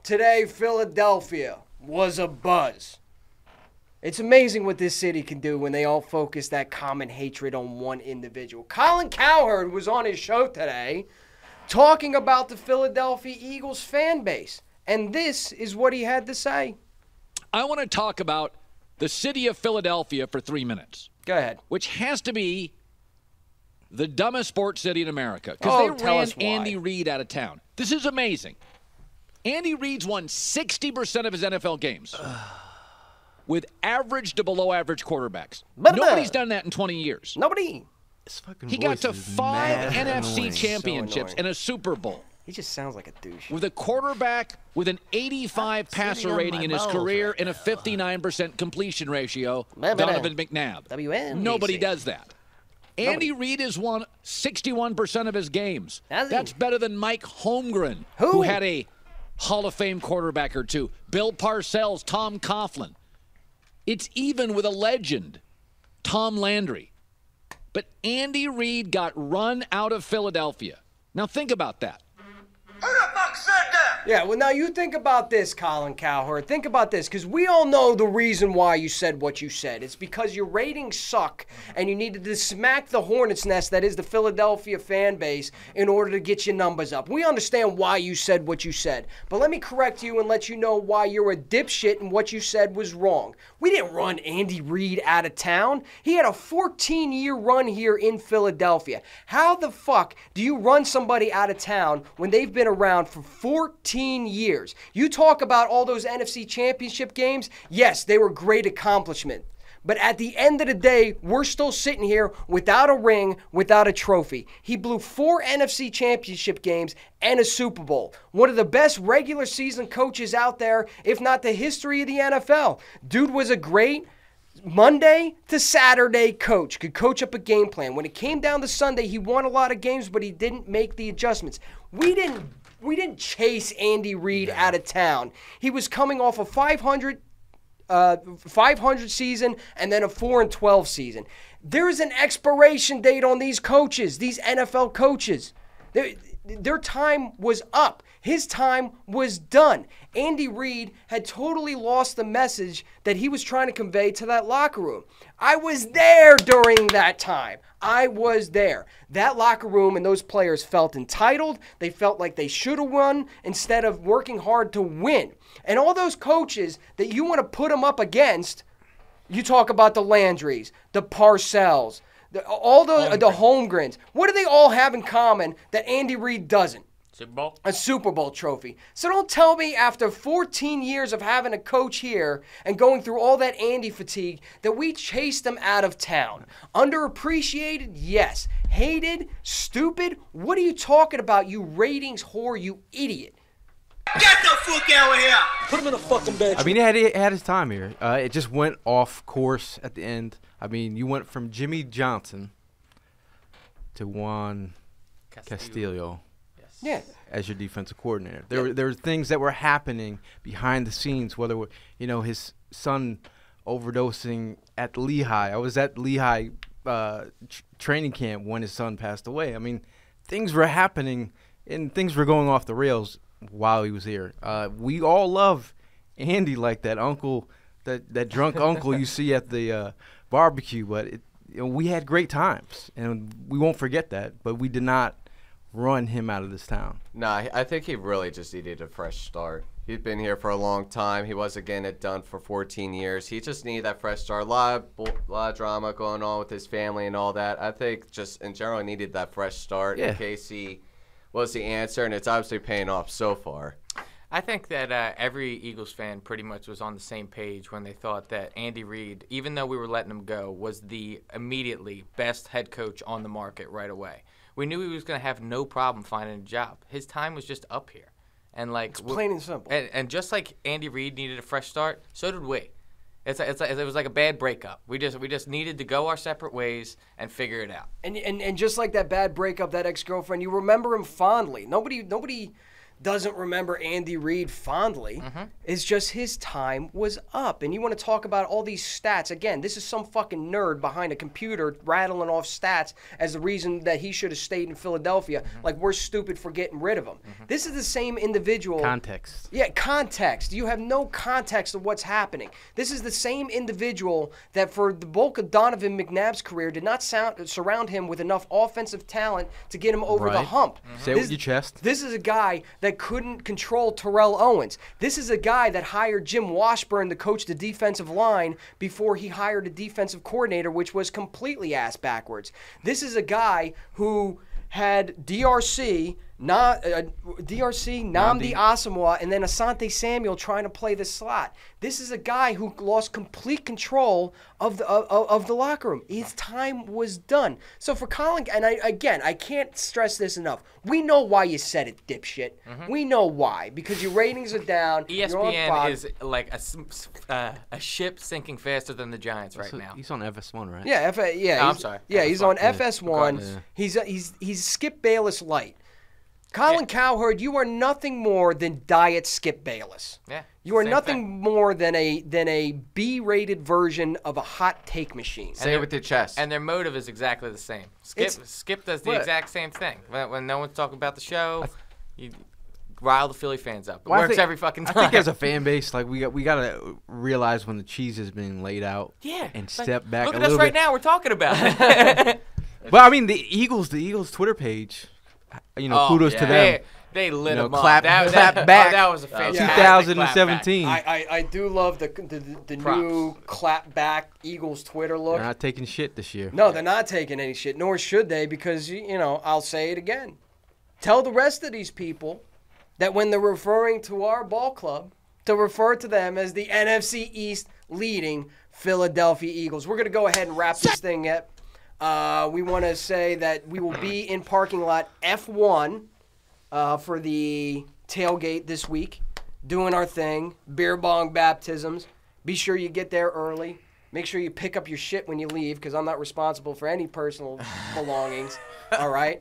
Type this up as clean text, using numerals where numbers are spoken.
Today, Philadelphia was a buzz. It's amazing what this city can do when they all focus that common hatred on one individual. Colin Cowherd was on his show today talking about the Philadelphia Eagles fan base. And this is what he had to say. I want to talk about the city of Philadelphia for 3 minutes. Go ahead. Which has to be the dumbest sports city in America. Because they ran Andy Reid out of town. This is amazing. Andy Reid's won 60% of his NFL games with average to below average quarterbacks. Nobody's done that in 20 years. Nobody. He got to 5 NFC championships and a Super Bowl. He just sounds like a douche. With a quarterback with an 85 passer rating in his career and a 59% completion ratio, Donovan McNabb. Nobody does that. Andy Reid has won 61% of his games. That's better than Mike Holmgren, who had a Hall of Fame quarterback or two. Bill Parcells, Tom Coughlin. It's even with a legend, Tom Landry. But Andy Reid got run out of Philadelphia. Now think about that. Who the fuck said that? Yeah, well, now you think about this, Colin Cowherd. Think about this, because we all know the reason why you said what you said. It's because your ratings suck, and you needed to smack the hornet's nest that is the Philadelphia fan base in order to get your numbers up. We understand why you said what you said, but let me correct you and let you know why you're a dipshit and what you said was wrong. We didn't run Andy Reid out of town. He had a 14-year run here in Philadelphia. How the fuck do you run somebody out of town when they've been around for 14 years? You talk about all those NFC championship games. Yes, they were great accomplishment. But at the end of the day, we're still sitting here without a ring, without a trophy. He blew 4 NFC championship games and a Super Bowl. One of the best regular season coaches out there, if not the history of the NFL. Dude was a great Monday to Saturday coach, could coach up a game plan. When it came down to Sunday, he won a lot of games, but he didn't make the adjustments. We didn't chase Andy Reid out of town. He was coming off a 500 season and then a 4-12 season. There is an expiration date on these coaches, these NFL coaches. Their time was up. His time was done. Andy Reid had totally lost the message that he was trying to convey to that locker room. I was there during that time. I was there. That locker room and those players felt entitled. They felt like they should have won instead of working hard to win. And all those coaches that you want to put them up against, you talk about the Landrys, the Parcells, the Holmgrens. What do they all have in common that Andy Reid doesn't? Super Bowl? A Super Bowl trophy. So don't tell me after 14 years of having a coach here and going through all that Andy fatigue that we chased him out of town. Underappreciated? Yes. Hated? Stupid? What are you talking about, you ratings whore, you idiot? Get the fuck out of here! Put him in a fucking bench. I mean, it had his time here. It just went off course at the end. I mean, you went from Jimmy Johnson to Juan Castillo. Yeah. As your defensive coordinator. There were things that were happening behind the scenes, whether, his son overdosing at Lehigh. I was at Lehigh training camp when his son passed away. I mean, things were happening and things were going off the rails while he was here. We all love Andy like that uncle, that drunk uncle you see at the barbecue, but we had great times, and we won't forget that, but we did not run him out of this town. Nah, I think he really just needed a fresh start. He'd been here for a long time. He wasn't getting it done for 14 years. He just needed that fresh start. A lot of drama going on with his family and all that. I think just in general he needed that fresh start in case he was the answer, and it's obviously paying off so far. I think that every Eagles fan pretty much was on the same page when they thought that Andy Reid, even though we were letting him go, was the immediately best head coach on the market right away. We knew he was going to have no problem finding a job. His time was just up here. And it's plain and simple. And just like Andy Reid needed a fresh start, so did we. It was like a bad breakup. We just needed to go our separate ways and figure it out. And just like that bad breakup, that ex-girlfriend, you remember him fondly. Nobody doesn't remember Andy Reid fondly. It's just his time was up. And you want to talk about all these stats. Again, this is some fucking nerd behind a computer rattling off stats as the reason that he should have stayed in Philadelphia. Like we're stupid for getting rid of him. This is the same individual. Context. Yeah, context. You have no context of what's happening. This is the same individual that for the bulk of Donovan McNabb's career did not surround him with enough offensive talent to get him over the hump. Say it with your chest. This is a guy that couldn't control Terrell Owens. This is a guy that hired Jim Washburn to coach the defensive line before he hired a defensive coordinator, which was completely ass backwards. This is a guy who had DRC, Nnamdi Asomugha, and then Asante Samuel trying to play the slot. This is a guy who lost complete control of the locker room. His time was done. So for Colin, and I can't stress this enough. We know why you said it, dipshit. We know why. Because your ratings are down. ESPN is like a ship sinking faster than the Giants right now. He's on FS1, right? Yeah, I'm sorry. Yeah, he's on FS1. He's Skip Bayless light. Colin Cowherd, you are nothing more than Diet Skip Bayless. Yeah, you are nothing more than a B-rated version of a hot take machine. Say it with your chest. And their motive is exactly the same. Skip does the exact same thing. When no one's talking about the show, you rile the Philly fans up. It works every fucking time. I think as a fan base, like we gotta realize when the cheese is being laid out. Yeah, and step back. Look a at us little right bit. now. We're talking about it. Well, I mean, the Eagles Twitter page. Kudos to them. They lit them clap, up. clap back. That was a fantastic 2017. I do love the new clap back Eagles Twitter look. They're not taking shit this year. No, they're not taking any shit, nor should they, because I'll say it again. Tell the rest of these people that when they're referring to our ball club, to refer to them as the NFC East leading Philadelphia Eagles. We're gonna go ahead and wrap this thing up. We want to say that we will be in parking lot F1 for the tailgate this week, doing our thing, beer bong baptisms. Be sure you get there early. Make sure you pick up your shit when you leave, because I'm not responsible for any personal belongings. All right?